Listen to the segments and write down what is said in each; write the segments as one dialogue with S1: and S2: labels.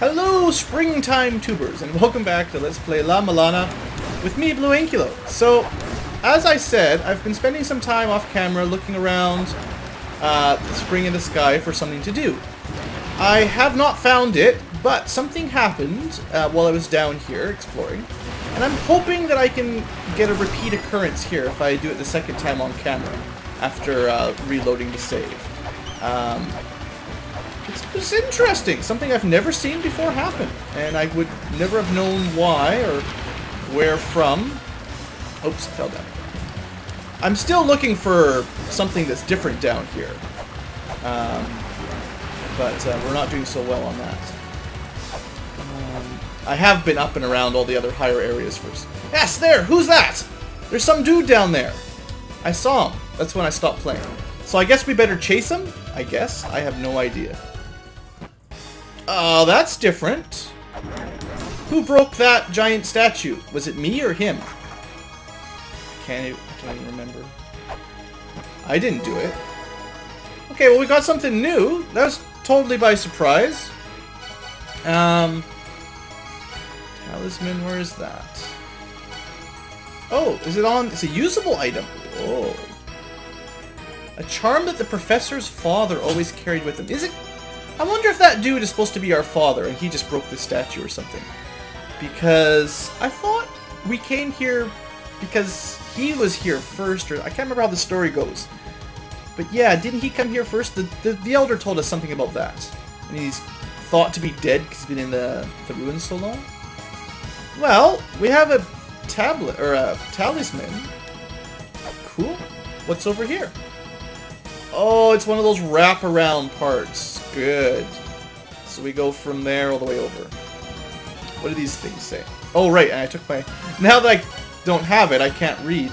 S1: Hello, springtime tubers, and welcome back to Let's Play La-Mulana with me, BlueAnkylo. So, as I said, I've been spending some time off camera looking around the spring in the sky for something to do. I have not found it, but something happened while I was down here exploring, and I'm hoping that I can get a repeat occurrence here if I do it the second time on camera after reloading the save. It's interesting. Something I've never seen before happen, and I would never have known why or where from. Oops, I fell down. I'm still looking for something that's different down here, but we're not doing so well on that. I have been up and around all the other higher areas first. Yes, there! Who's that? There's some dude down there. I saw him. That's when I stopped playing. So I guess we better chase him? I guess. I have no idea. Oh, that's different. Who broke that giant statue? Was it me or him? I don't even remember. I didn't do it. Okay, well we got something new. That was totally by surprise. Talisman, where is that? Oh, is it on? It's a usable item. Oh. A charm that the professor's father always carried with him. Is it? I wonder if that dude is supposed to be our father and he just broke the statue or something. Because I thought we came here because he was here first, or I can't remember how the story goes. But yeah, didn't he come here first? The elder told us something about that. And he's thought to be dead because he's been in the ruins so long. Well, we have a tablet, or a talisman. Cool. What's over here? Oh, it's one of those wraparound parts. Good. So we go from there all the way over. What do these things say? Oh, right, and I took my... Now that I don't have it, I can't read.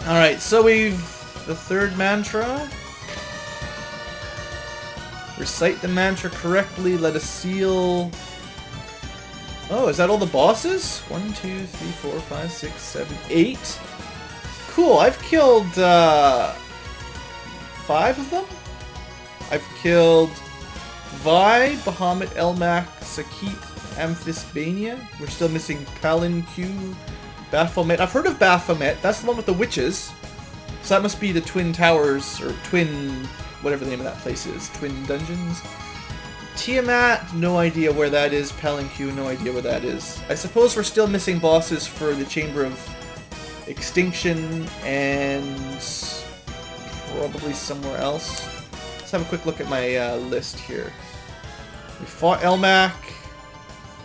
S1: Alright, so we've... The third mantra. Recite the mantra correctly, let a seal... Oh, is that all the bosses? 1, 2, 3, 4, 5, 6, 7, 8. Cool, I've killed 5 of them? I've killed Vi, Bahamut, Elmac, Sakit, Amphisbania. We're still missing Palinque, Baphomet. I've heard of Baphomet. That's the one with the witches. So that must be the Twin Towers, or Twin... whatever the name of that place is. Twin Dungeons? Tiamat, no idea where that is. Palinque, no idea where that is. I suppose we're still missing bosses for the Chamber of Extinction and probably somewhere else. Let's have a quick look at my list here. We fought Elmac,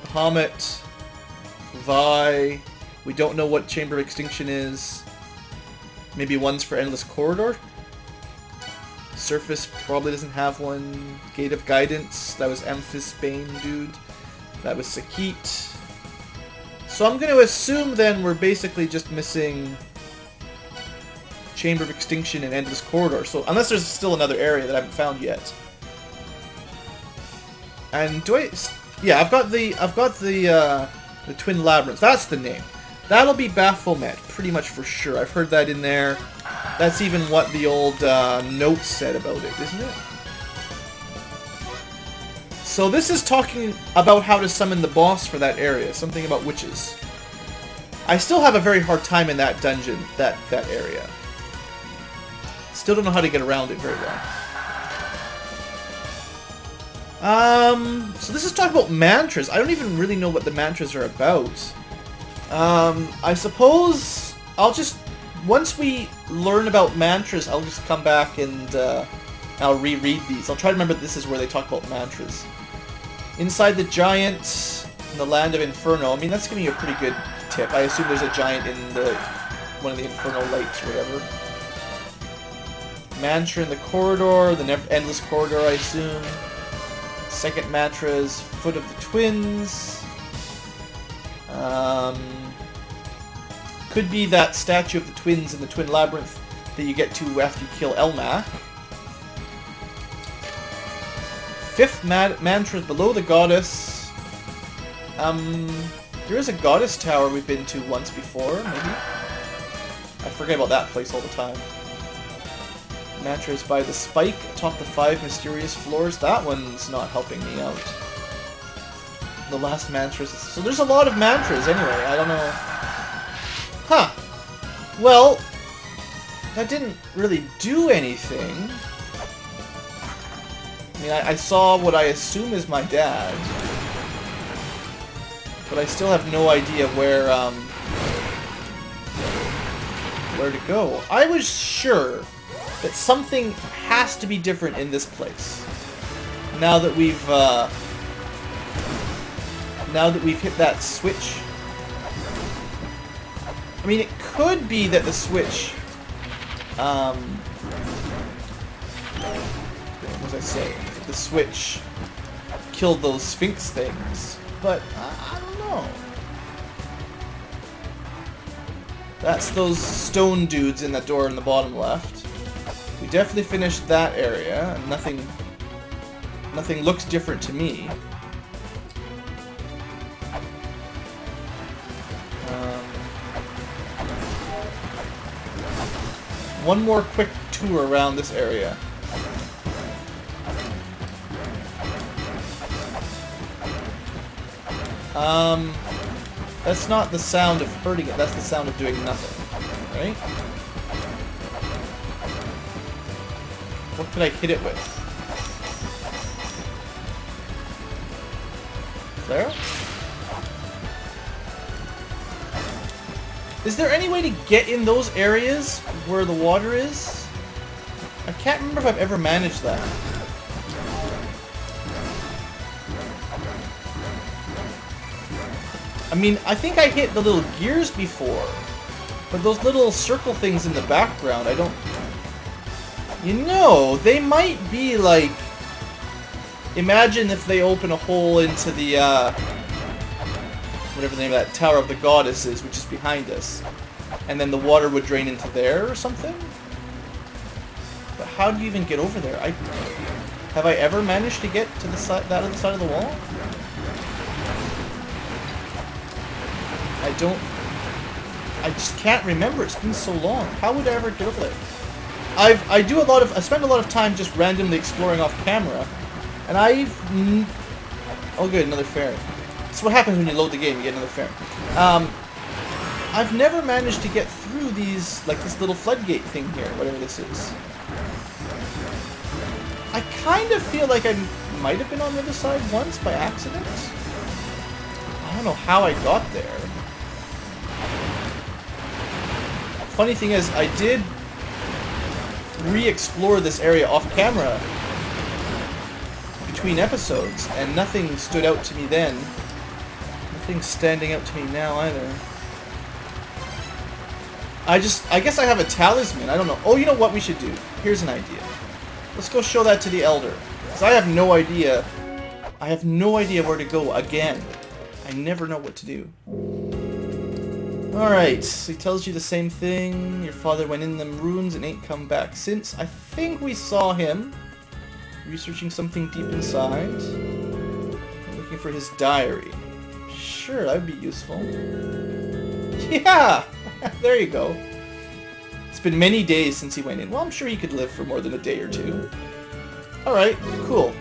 S1: Bahamut, Vi. We don't know what Chamber of Extinction is. Maybe one's for Endless Corridor. Surface probably doesn't have one. Gate of Guidance, that was Amphisbane dude. That was Sakit. So I'm going to assume then we're basically just missing Chamber of Extinction and Endless Corridor. So unless there's still another area that I haven't found yet. And do I? Yeah, I've got the Twin Labyrinth. That's the name. That'll be Baphomet, pretty much for sure. I've heard that in there. That's even what the old note said about it, isn't it? So this is talking about how to summon the boss for that area, something about witches. I still have a very hard time in that dungeon, that area. Still don't know how to get around it very well. So this is talking about mantras. I don't even really know what the mantras are about. I suppose I'll just... Once we learn about mantras, I'll just come back and I'll reread these. I'll try to remember that this is where they talk about mantras. Inside the giant in the land of Inferno. I mean, that's giving you a pretty good tip. I assume there's a giant in one of the Inferno lakes or whatever. Mantra in the corridor, the endless corridor, I assume. Second mantra is Foot of the Twins. Could be that statue of the twins in the Twin Labyrinth that you get to after you kill Elmac. Fifth mantra is below the goddess. There is a goddess tower we've been to once before, maybe? I forget about that place all the time. Mantras by the spike atop the 5 mysterious floors. That one's not helping me out. The last mantras. So there's a lot of mantras anyway. I don't know. Huh. Well, that didn't really do anything. I mean, I saw what I assume is my dad. But I still have no idea where to go. I was sure that something has to be different in this place. Now that we've hit that switch. I mean, it could be that the switch, what was I saying? The switch killed those Sphinx things, but I don't know. That's those stone dudes in that door in the bottom left. We definitely finished that area, and nothing looks different to me. One more quick tour around this area. That's not the sound of hurting it, that's the sound of doing nothing, right? What could I hit it with? There? Is there any way to get in those areas where the water is? I can't remember if I've ever managed that. I mean, I think I hit the little gears before, but those little circle things in the background, I don't... You know, they might be like... Imagine if they open a hole into the, whatever the name of that Tower of the Goddess is, which is behind us, and then the water would drain into there or something? But how do you even get over there? Have I ever managed to get to the side, that other side of the wall? I just can't remember. It's been so long. How would I ever get over there? I spend a lot of time just randomly exploring off camera, and oh good, another fairy. That's what happens when you load the game, you get another fairy. I've never managed to get through these, like this little floodgate thing here, whatever this is. I kind of feel like I might have been on the other side once by accident. I don't know how I got there. Funny thing is, I did re-explore this area off camera between episodes, and nothing stood out to me then. Nothing's standing out to me now either. I guess I have a talisman. I don't know. Oh, you know what we should do? Here's an idea. Let's go show that to the Elder. Because I have no idea. I have no idea where to go again. I never know what to do. Alright, so he tells you the same thing. Your father went in them ruins and ain't come back since. I think we saw him researching something deep inside. Looking for his diary. Sure, that would be useful. Yeah! There you go. It's been many days since he went in. Well, I'm sure he could live for more than a day or two. Alright, cool.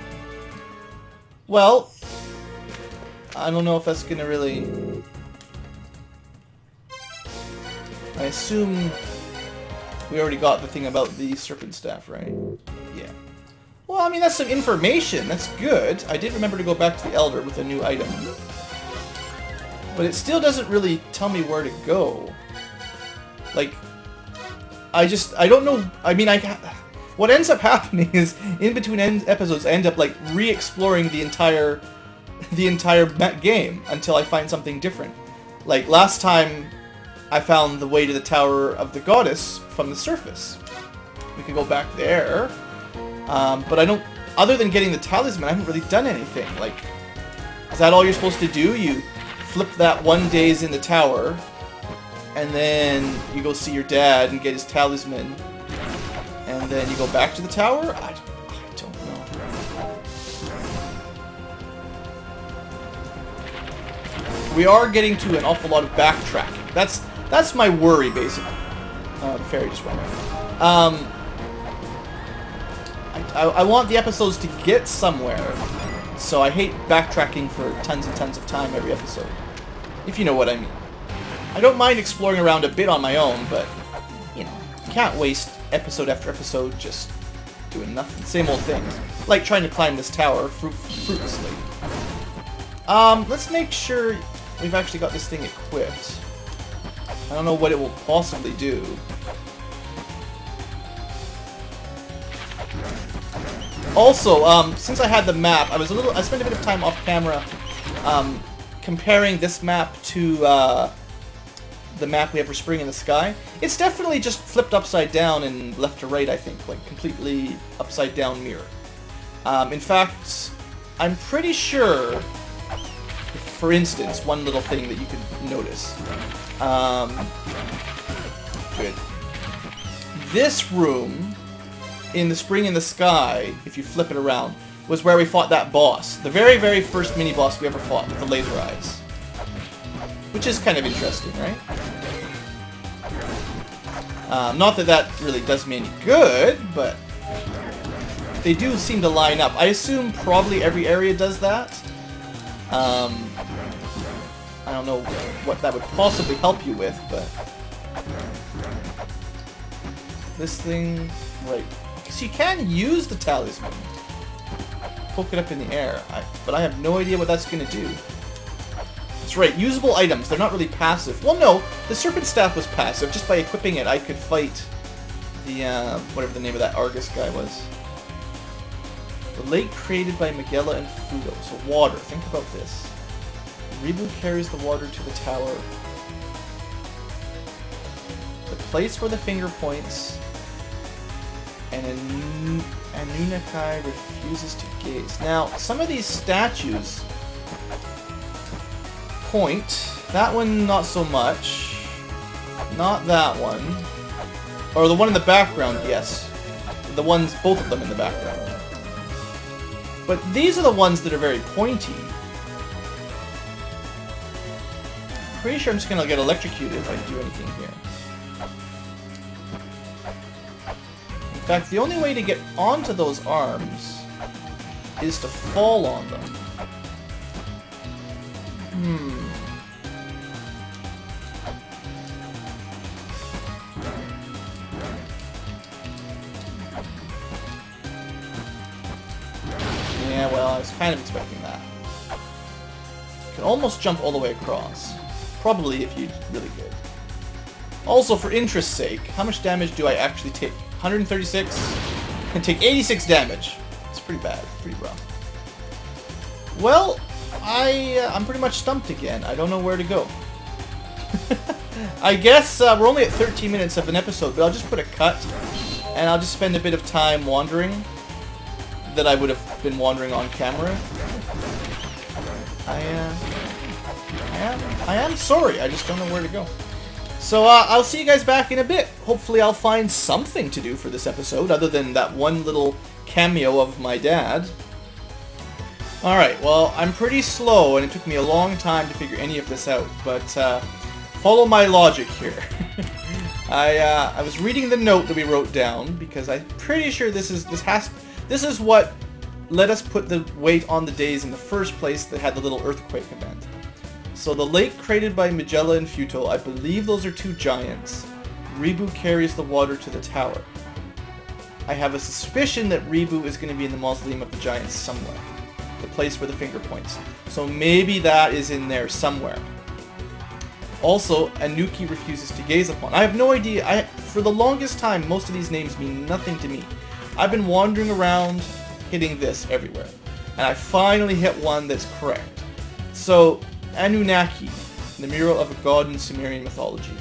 S1: Well, I don't know if that's gonna really... I assume we already got the thing about the serpent staff, right? Yeah. Well, I mean, that's some information. That's good. I did remember to go back to the Elder with a new item. But it still doesn't really tell me where to go. Like, I don't know. I mean, what ends up happening is, in between episodes, I end up, like, re-exploring the entire game until I find something different. Like, last time... I found the way to the Tower of the Goddess from the surface. We can go back there. But I don't... Other than getting the talisman, I haven't really done anything. Like, is that all you're supposed to do? You flip that 1 days in the tower, and then you go see your dad and get his talisman, and then you go back to the tower? I don't know. We are getting to an awful lot of backtracking. That's my worry, basically. The fairy just went out. I want the episodes to get somewhere. So I hate backtracking for tons and tons of time every episode. If you know what I mean. I don't mind exploring around a bit on my own, but, you know, can't waste episode after episode just doing nothing. Same old things. Like trying to climb this tower fruitlessly. Let's make sure we've actually got this thing equipped. I don't know what it will possibly do. Also, since I had the map, I spent a bit of time off camera, comparing this map to, the map we have for Spring in the Sky. It's definitely just flipped upside down and left to right, I think, like completely upside down mirror. In fact, I'm pretty sure, for instance, one little thing that you could notice. Good. This room in the Spring in the Sky, if you flip it around, was where we fought that boss. The very, very first mini-boss we ever fought with the laser eyes. Which is kind of interesting, right? Not that that really does me any good, but they do seem to line up. I assume probably every area does that. I don't know what that would possibly help you with, but... This thing... Right. Because you can use the talisman. Poke it up in the air. But I have no idea what that's going to do. That's right, usable items. They're not really passive. Well, no, the Serpent Staff was passive. Just by equipping it, I could fight the, whatever the name of that Argus guy was. The lake created by Magella and Fudo. So water. Think about this. Ribu carries the water to the tower. The place where the finger points. And Anunakai refuses to gaze. Now, some of these statues point. That one, not so much. Not that one. Or the one in the background, yes. The ones, both of them in the background. But these are the ones that are very pointy. Pretty sure I'm just gonna get electrocuted if I do anything here. In fact, the only way to get onto those arms is to fall on them. Yeah, well, I was kind of expecting that. You can almost jump all the way across. Probably if you really good. Also, for interest's sake, how much damage do I actually take? 136? And take 86 damage. It's pretty bad. Pretty rough. Well, I'm pretty much stumped again. I don't know where to go. I guess we're only at 13 minutes of an episode, but I'll just put a cut, and I'll just spend a bit of time wandering that I would have been wandering on camera. I am sorry. I just don't know where to go. So I'll see you guys back in a bit. Hopefully I'll find something to do for this episode other than that one little cameo of my dad. Alright, well, I'm pretty slow, and it took me a long time to figure any of this out, but follow my logic here. I was reading the note that we wrote down, because I'm pretty sure this is what let us put the weight on the days in the first place that had the little earthquake event. So the lake created by Magella and Futo, I believe those are two giants. Ribu carries the water to the tower. I have a suspicion that Ribu is going to be in the Mausoleum of the Giants somewhere. The place where the finger points. So maybe that is in there somewhere. Also, Anuki refuses to gaze upon. I have no idea. For the longest time, most of these names mean nothing to me. I've been wandering around hitting this everywhere. And I finally hit one that's correct. So, Anunnaki, the mural of a god in Sumerian mythology.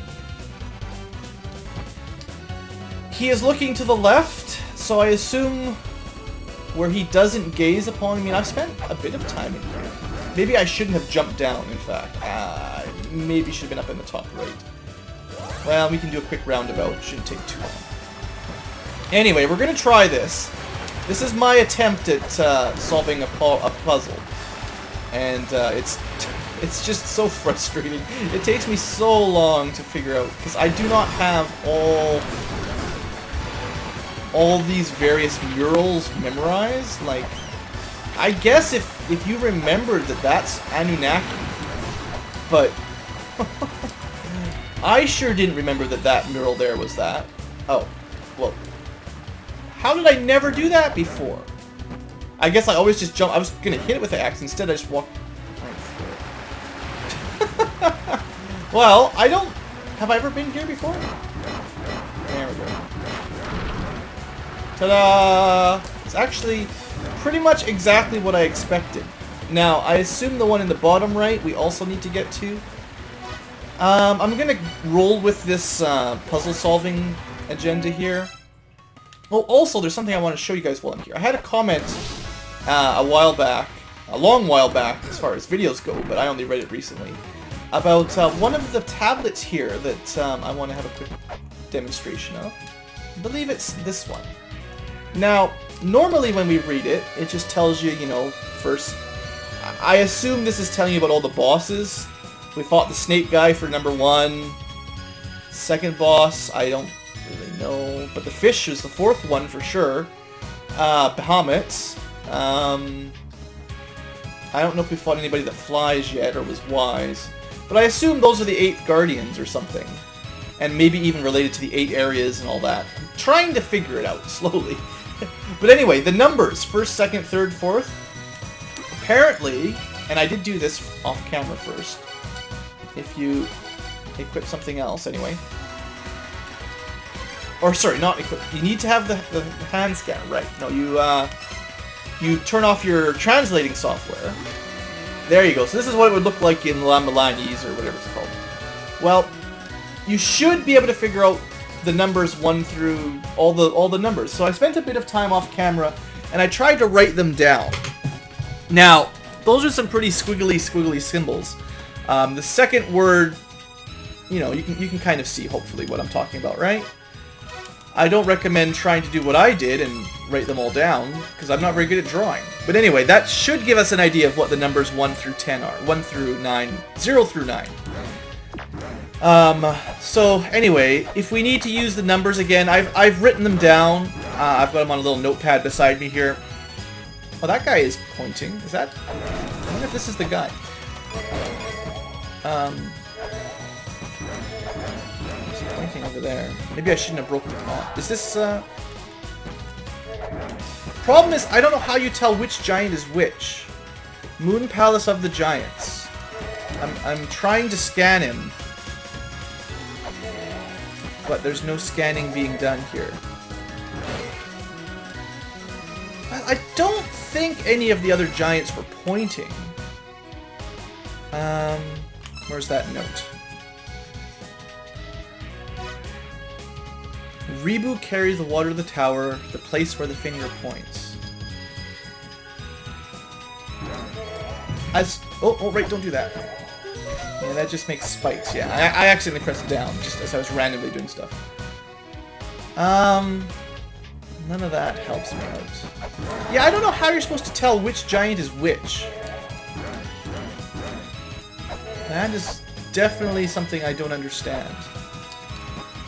S1: He is looking to the left, so I assume where he doesn't gaze upon. I mean, I've spent a bit of time in here. Maybe I shouldn't have jumped down, in fact. Maybe should have been up in the top right. Well, we can do a quick roundabout. Shouldn't take too long. Anyway, we're going to try this. This is my attempt at solving a puzzle. And it's just so frustrating. It takes me so long to figure out, because I do not have all all these various murals memorized. Like, I guess if you remembered that that's Anunnaki, but I sure didn't remember that that mural there was that. Oh, well, how did I never do that before? I guess I always just jump. I was gonna hit it with the axe, instead I just walked right through it. Well, I don't... Have I ever been here before? There we go. Ta-da! It's actually pretty much exactly what I expected. Now, I assume the one in the bottom right we also need to get to. I'm gonna roll with this puzzle-solving agenda here. Oh, also, there's something I want to show you guys while I'm here. I had a comment a long while back, as far as videos go, but I only read it recently, about one of the tablets here that I want to have a quick demonstration of. I believe it's this one. Now, normally when we read it, it just tells you, you know, first... I assume this is telling you about all the bosses. We fought the snake guy for number 1. Second boss, I don't really know. But the fish is the 4th one for sure. Bahamut. I don't know if we fought anybody that flies yet or was wise. But I assume those are the 8 guardians or something. And maybe even related to the 8 areas and all that. I'm trying to figure it out slowly. But anyway, the numbers, 1st, 2nd, 3rd, 4th. Apparently, and I did do this off camera first, if you equip something else anyway. Or sorry, not equip. You need to have the hand scanner, right? No, you turn off your translating software. There you go. So this is what it would look like in La-Mulana or whatever it's called. Well, you should be able to figure out the numbers 1 through all the numbers. So I spent a bit of time off camera and I tried to write them down. Now, those are some pretty squiggly symbols. The second word, you know, you can kind of see hopefully what I'm talking about, right? I don't recommend trying to do what I did and write them all down, because I'm not very good at drawing. But anyway, that should give us an idea of what the numbers 1 through 10 are. 1 through 9, 0 through 9. So anyway, if we need to use the numbers again, I've written them down. I've got them on a little notepad beside me here. Oh, that guy is pointing. Is that... I wonder if this is the guy. He's pointing over there. Maybe I shouldn't have broken the pot. Is this, Problem is, I don't know how you tell which giant is which. Moon Palace of the Giants. I'm trying to scan him. But there's no scanning being done here. I don't think any of the other giants were pointing. Where's that note? Rebu carries the water to the tower, the place where the finger points. Oh, right, don't do that. Yeah, that just makes spikes, yeah. I accidentally pressed down, just as I was randomly doing stuff. None of that helps me out. Yeah, I don't know how you're supposed to tell which giant is which. That is definitely something I don't understand.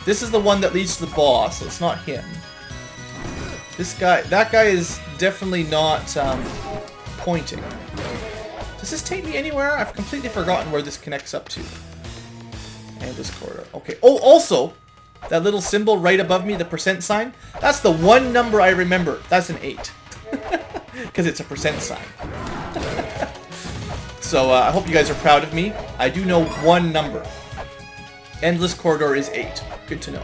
S1: This is the one that leads to the boss, so it's not him. That guy is definitely not pointing. Does this take me anywhere? I've completely forgotten where this connects up to. And this corridor. Okay. Oh, also, that little symbol right above me, the percent sign, that's the one number I remember. That's an 8. Because it's a percent sign. So, I hope you guys are proud of me. I do know one number. Endless corridor is 8. Good to know.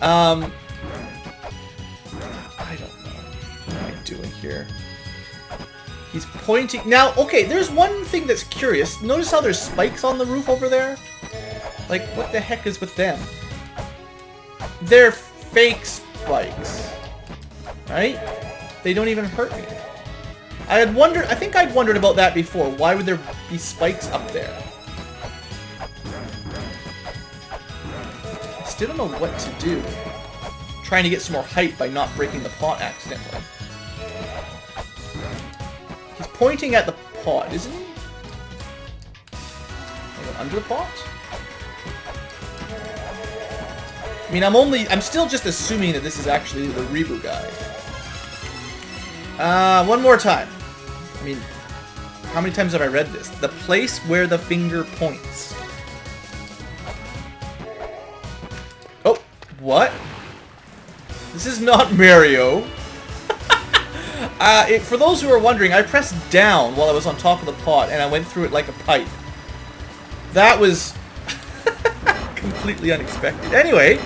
S1: I don't know. What am I doing here? He's pointing... Now, okay, there's one thing that's curious. Notice how there's spikes on the roof over there? Like, what the heck is with them? They're fake spikes. Right? They don't even hurt me. I think I'd wondered about that before. Why would there be spikes up there? I still don't know what to do. Trying to get some more height by not breaking the pot accidentally. He's pointing at the pot, isn't he? Can I go under the pot? I mean, I'm still just assuming that this is actually the Ribu guy. One more time. I mean, how many times have I read this? The place where the finger points. Oh, what? This is not Mario. For those who are wondering, I pressed down while I was on top of the pot, and I went through it like a pipe. That was completely unexpected. Anyway,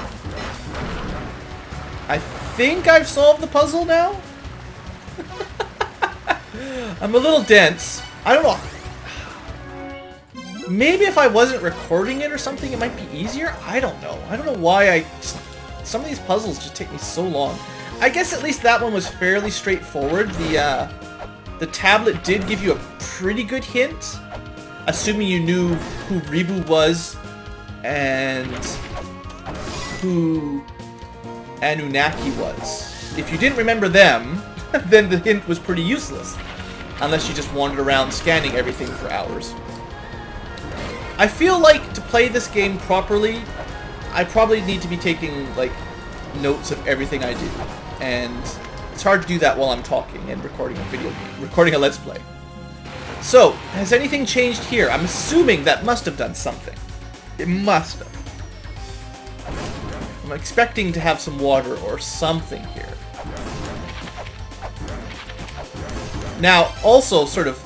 S1: I think I've solved the puzzle now. I'm a little dense. I don't know. Maybe if I wasn't recording it or something, it might be easier. I don't know. I don't know why some of these puzzles just take me so long. I guess at least that one was fairly straightforward. The tablet did give you a pretty good hint, assuming you knew who Ribu was and who Anunnaki was. If you didn't remember them, then the hint was pretty useless, unless you just wandered around scanning everything for hours. I feel like to play this game properly, I probably need to be taking like notes of everything I do, and it's hard to do that while I'm talking and recording a video game, recording a Let's Play. So, has anything changed here? I'm assuming that must have done something. It must have. I'm expecting to have some water or something here. Now, also, sort of,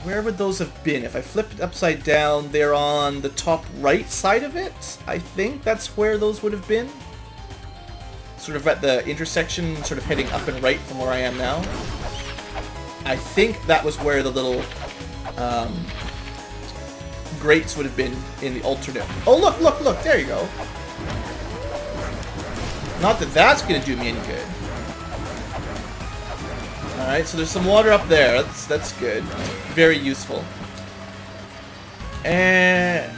S1: where would those have been? If I flipped it upside down, they're on the top right side of it. I think that's where those would have been. Sort of at the intersection, sort of heading up and right from where I am now. I think that was where the little grates would have been in the alternate. Oh, look, look, look, there you go. Not that that's going to do me any good. Alright, so there's some water up there. That's good. Very useful. And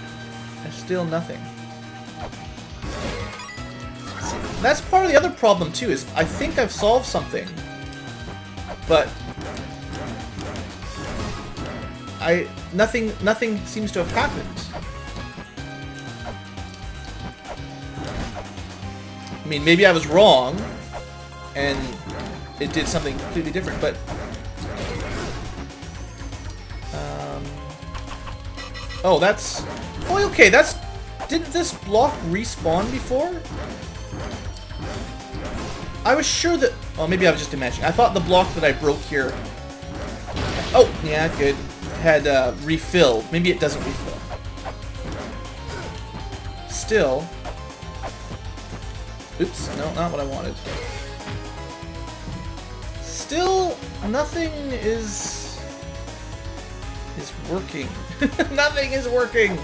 S1: there's still nothing. See, that's part of the other problem too, is I think I've solved something. But nothing seems to have happened. I mean, maybe I was wrong and it did something completely different, but oh, that's okay. Didn't this block respawn before? I was sure that. Oh, maybe I was just imagining. I thought the block that I broke here. Oh, yeah, good. Had refilled. Maybe it doesn't refill. Still. Oops, no, not what I wanted. Still, nothing is working. Nothing is working.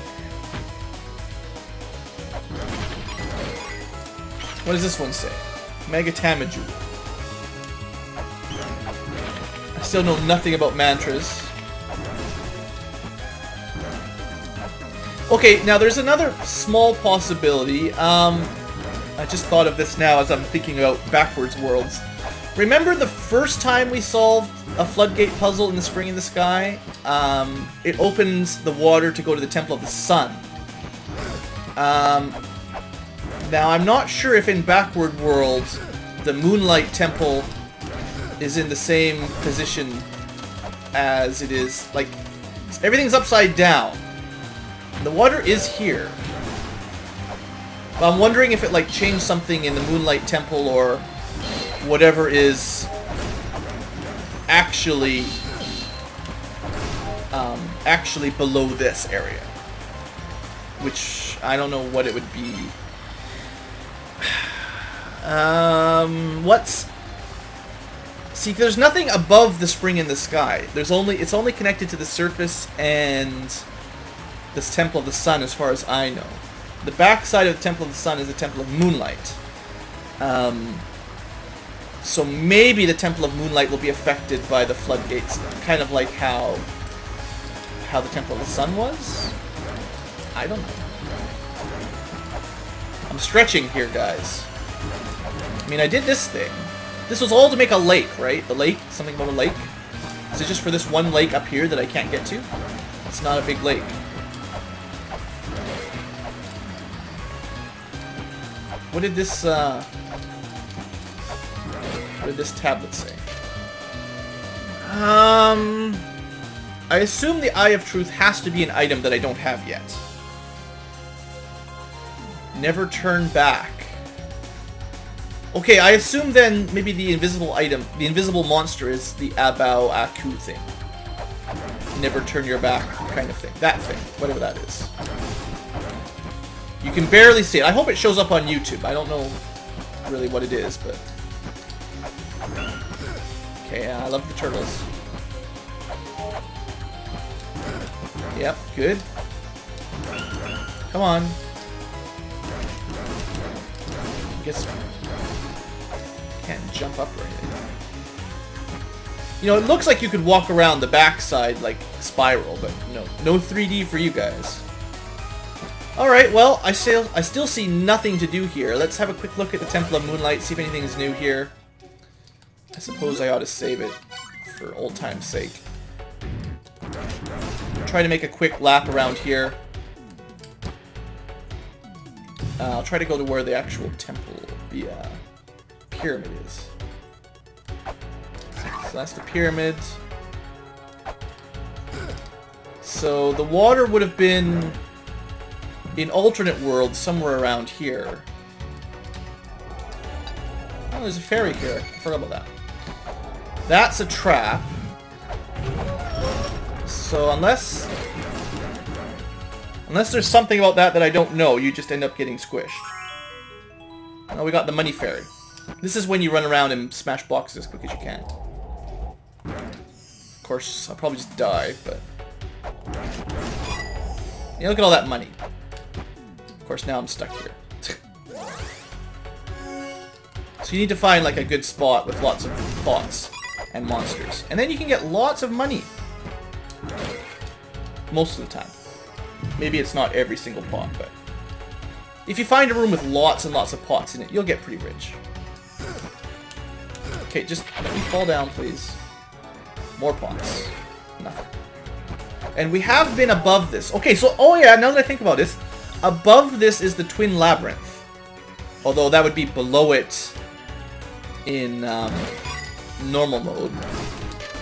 S1: What does this one say? Mega Tamaju. I still know nothing about mantras. Okay, now there's another small possibility. I just thought of this now as I'm thinking about backwards worlds. Remember the first time we solved a floodgate puzzle in the Spring in the Sky? It opens the water to go to the Temple of the Sun. Now, I'm not sure if in backward worlds the Moonlight Temple is in the same position as it is. Like, everything's upside down. The water is here. But I'm wondering if it, like, changed something in the Moonlight Temple or whatever is actually below this area, which I don't know what it would be. See, there's nothing above the Spring in the Sky. It's only connected to the surface and this Temple of the Sun, as far as I know. The backside of the Temple of the Sun is the Temple of Moonlight. So maybe the Temple of Moonlight will be affected by the floodgates, kind of like how the Temple of the Sun was? I don't know. I'm stretching here, guys. I mean, I did this thing. This was all to make a lake, right? The lake? Something about a lake? Is it just for this one lake up here that I can't get to? It's not a big lake. What did this tablet say? I assume the Eye of Truth has to be an item that I don't have yet. Never turn back. Okay, I assume then maybe the invisible item, the invisible monster is the Abao Aku thing. Never turn your back kind of thing. That thing, whatever that is. You can barely see it. I hope it shows up on YouTube. I don't know really what it is, but... Okay, I love the turtles. Yep, good. Come on. Guess... Can't jump up or anything. You know, it looks like you could walk around the backside like Spiral, but no 3D for you guys. Alright, well, I still see nothing to do here. Let's have a quick look at the Temple of Moonlight, see if anything is new here. I suppose I ought to save it for old time's sake. Try to make a quick lap around here. I'll try to go to where the actual temple, the pyramid is. So that's the pyramid. So the water would have been in alternate worlds somewhere around here. Oh, there's a ferry here. I forgot about that. That's a trap. So unless there's something about that I don't know, you just end up getting squished. Oh, we got the money ferry. This is when you run around and smash boxes as quick as you can. Of course, I'll probably just die, but... Yeah, look at all that money. Of course, now I'm stuck here. So you need to find like a good spot with lots of pots and monsters. And then you can get lots of money. Most of the time. Maybe it's not every single pot, but... If you find a room with lots and lots of pots in it, you'll get pretty rich. Okay, just let me fall down, please. More pots. Nothing. And we have been above this. Okay, so, oh yeah, now that I think about this, above this is the Twin Labyrinth. Although that would be below it in normal mode.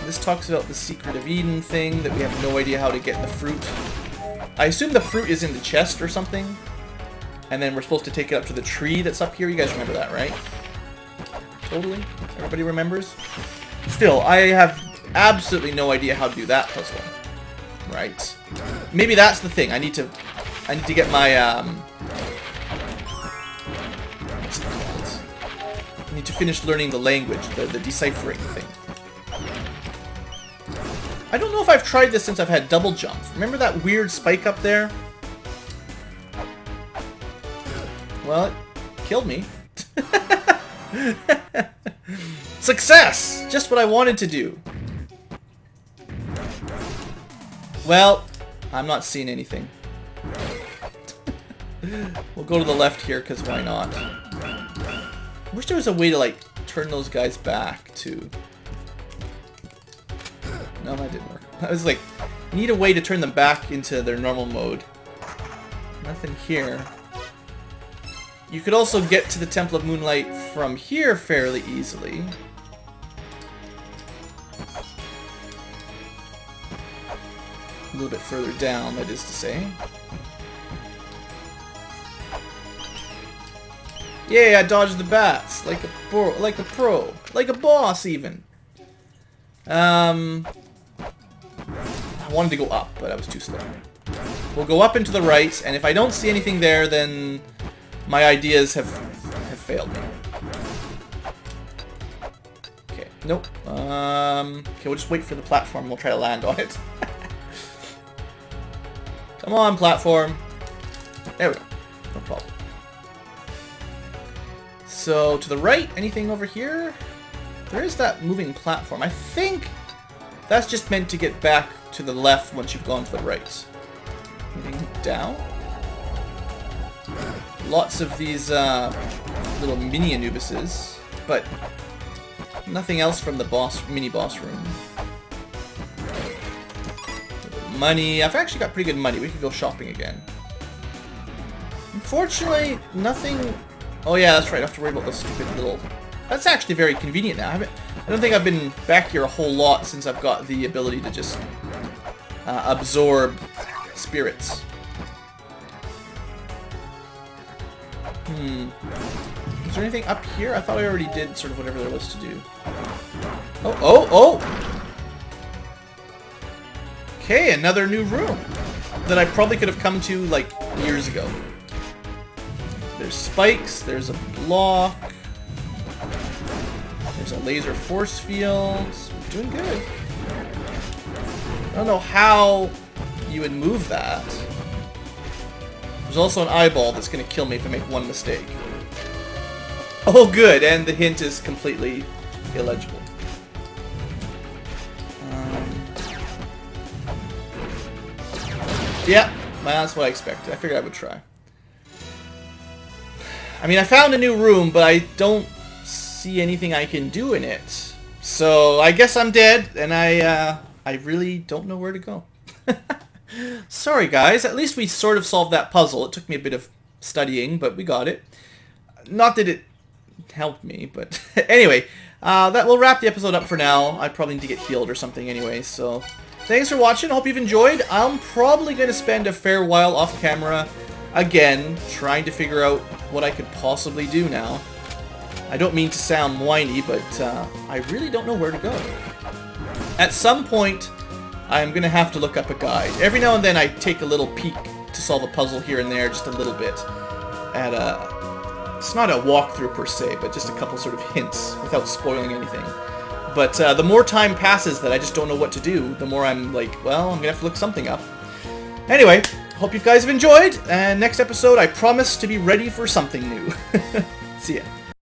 S1: This talks about the Secret of Eden thing, that we have no idea how to get the fruit. I assume the fruit is in the chest or something. And then we're supposed to take it up to the tree that's up here. You guys remember that, right? Totally? Everybody remembers? Still, I have absolutely no idea how to do that puzzle. Right. Maybe that's the thing. I need to get my, what's it called? I need to finish learning the language, the deciphering thing. I don't know if I've tried this since I've had double jump. Remember that weird spike up there? Well, it killed me. Success! Just what I wanted to do. Well, I'm not seeing anything. We'll go to the left here, because why not? I wish there was a way to, like, turn those guys back, too. No, that didn't work. I was like, need a way to turn them back into their normal mode. Nothing here. You could also get to the Temple of Moonlight from here fairly easily. A little bit further down, that is to say. Yeah, I dodged the bats like a pro, like a boss even. I wanted to go up, but I was too slow. We'll go up and to the right, and if I don't see anything there, then my ideas have failed me. Okay, nope. Okay, we'll just wait for the platform and we'll try to land on it. Come on, platform. There we go. No problem. So, to the right, anything over here? There is that moving platform. I think that's just meant to get back to the left once you've gone to the right. Anything down? Lots of these little mini Anubises, but nothing else from the mini boss room. Money. I've actually got pretty good money. We could go shopping again. Unfortunately, nothing Oh yeah, that's right. I don't have to worry about those stupid little... That's actually very convenient now. I don't think I've been back here a whole lot since I've got the ability to just absorb spirits. Is there anything up here? I thought I already did sort of whatever there was to do. Oh! Okay, another new room that I probably could have come to, like, years ago. There's spikes, there's a block, there's a laser force field. We're doing good. I don't know how you would move that. There's also an eyeball that's going to kill me if I make one mistake. Oh, good, and the hint is completely illegible. Yeah, that's what I expected. I figured I would try. I mean, I found a new room, but I don't see anything I can do in it. So I guess I'm dead, and I really don't know where to go. Sorry, guys. At least we sort of solved that puzzle. It took me a bit of studying, but we got it. Not that it helped me, but anyway, that will wrap the episode up for now. I probably need to get healed or something anyway, so thanks for watching. Hope you've enjoyed. I'm probably going to spend a fair while off camera again, trying to figure out what I could possibly do now. I don't mean to sound whiny, but I really don't know where to go. At some point, I'm going to have to look up a guide. Every now and then I take a little peek to solve a puzzle here and there, just a little bit. It's not a walkthrough per se, but just a couple sort of hints without spoiling anything. But the more time passes that I just don't know what to do, the more I'm like, well, I'm going to have to look something up. Anyway, hope you guys have enjoyed, and next episode I promise to be ready for something new. See ya.